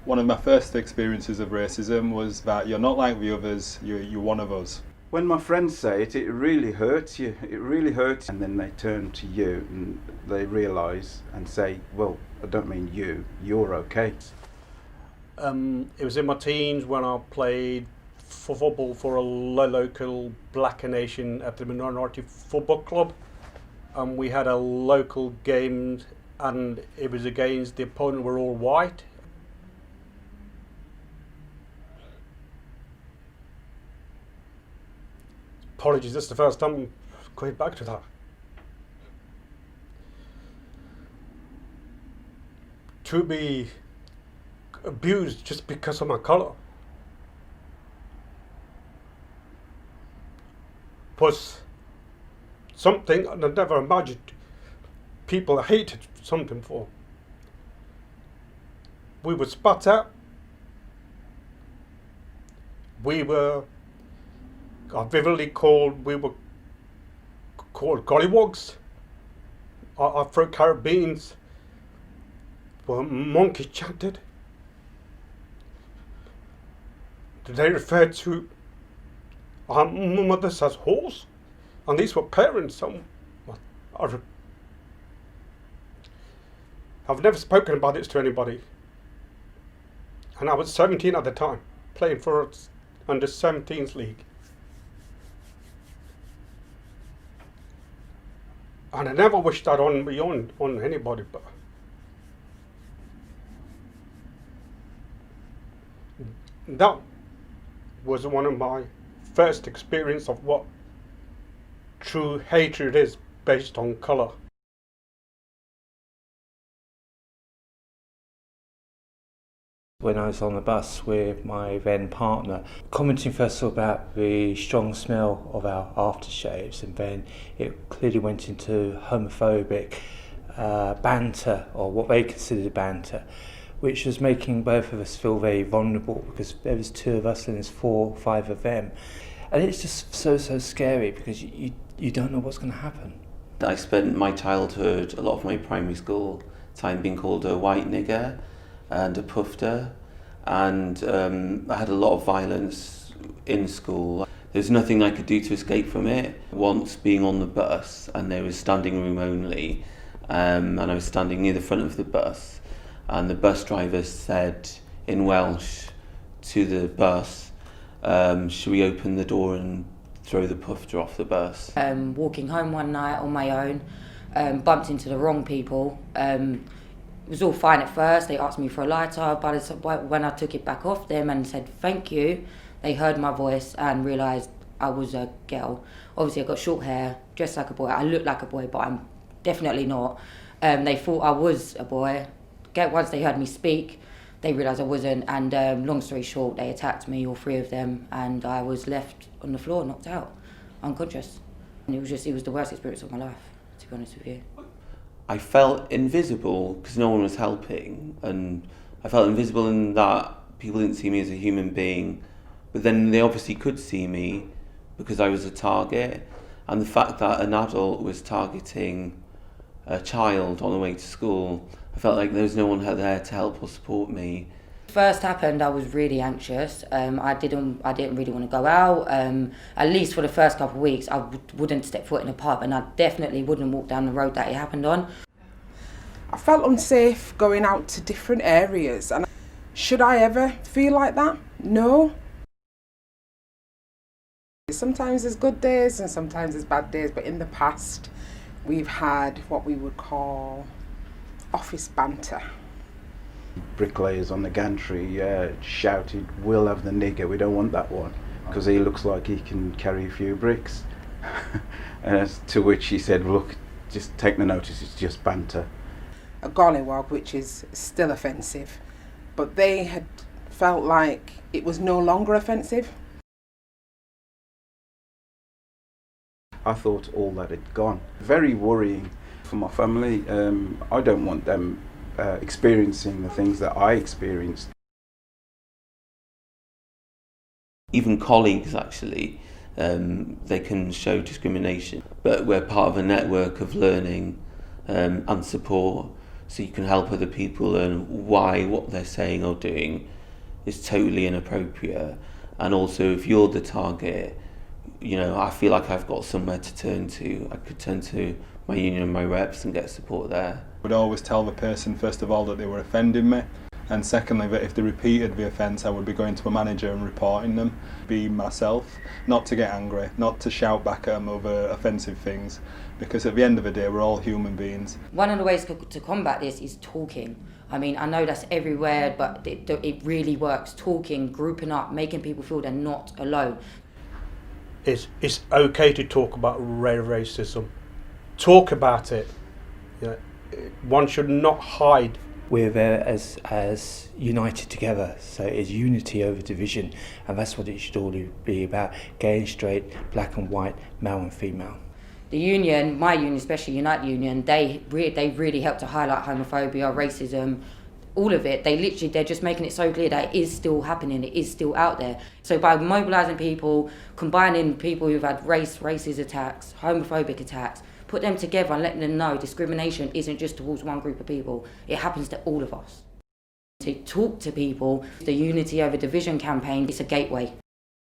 One of my first experiences of racism was that you're not like the others, you're one of us. When my friends say it, it really hurts you. It really hurts. And then they turn to you and they realise and say, well, I don't mean you, you're okay. It was in my teens when I played for football for a local black nation at the minority football club. And we had a local game and it was against the opponent were all white. Apologies, this is the first time I'm going back to that. To be abused just because of my colour was something I never imagined people hated something for. We were spat at. We were vividly called, we were called gollywogs. Our Afro-Caribbeans were monkey chanted. They referred to our mothers as whores, and these were parents. I've never spoken about this to anybody, and I was 17 at the time, playing for under 17s league. And I never wished that on anybody, but that was one of my first experience of what true hatred is based on colour. When I was on the bus with my then partner, commenting first of all about the strong smell of our aftershaves, and then it clearly went into homophobic banter, or what they considered banter, which was making both of us feel very vulnerable because there was two of us and there's 4 or 5 of them. And it's just so scary because you don't know what's going to happen. I spent my childhood, a lot of my primary school time, being called a white nigger and a pufter, and I had a lot of violence in school. There's nothing I could do to escape from it. Once being on the bus, and there was standing room only, and I was standing near the front of the bus, and the bus driver said in Welsh to the bus, should we open the door and throw the pufter off the bus? Walking home one night on my own, bumped into the wrong people. It was all fine at first. They asked me for a lighter, but when I took it back off them and said thank you, they heard my voice and realised I was a girl. Obviously I got short hair, dressed like a boy. I look like a boy, but I'm definitely not. They thought I was a boy. Once they heard me speak, they realised I wasn't, and long story short, they attacked me, all 3 of them, and I was left on the floor, knocked out, unconscious. And it was the worst experience of my life, to be honest with you. I felt invisible because no one was helping, and I felt invisible in that people didn't see me as a human being, but then they obviously could see me because I was a target, and the fact that an adult was targeting a child on the way to school, I felt like there was no one there to help or support me. First happened, I was really anxious. I didn't really want to go out. At least for the first couple of weeks, I wouldn't step foot in a pub, and I definitely wouldn't walk down the road that it happened on. I felt unsafe going out to different areas, and should I ever feel like that? No. Sometimes there's good days and sometimes there's bad days, but in the past we've had what we would call office banter. Bricklayers on the gantry shouted, "We'll have the nigger, we don't want that one, because he looks like he can carry a few bricks." To which he said, "Look, just take the notice, it's just banter." A gollywog, which is still offensive, but they had felt like it was no longer offensive. I thought all that had gone. Very worrying for my family. I don't want them experiencing the things that I experienced. Even colleagues, actually, they can show discrimination, but we're part of a network of learning and support so you can help other people learn why what they're saying or doing is totally inappropriate. And also, if you're the target, you know, I feel like I've got somewhere to turn to. I could turn to my union and my reps and get support there. I would always tell the person, first of all, that they were offending me, and secondly, that if they repeated the offence, I would be going to a manager and reporting them. Be myself, not to get angry, not to shout back at them over offensive things, because at the end of the day, we're all human beings. One of the ways to combat this is talking. I mean, I know that's everywhere, but it really works. Talking, grouping up, making people feel they're not alone. It's okay to talk about racism. Talk about it. You know, one should not hide. We're there as united together, so it's unity over division, and that's what it should all be about: gay and straight, black and white, male and female. The union, my union, especially United Union, they really help to highlight homophobia, racism, all of it. They're just making it so clear that it is still happening, it is still out there. So by mobilising people, combining people who've had racist attacks, homophobic attacks, put them together and letting them know discrimination isn't just towards one group of people, it happens to all of us. To talk to people, the Unity Over Division campaign, it's a gateway.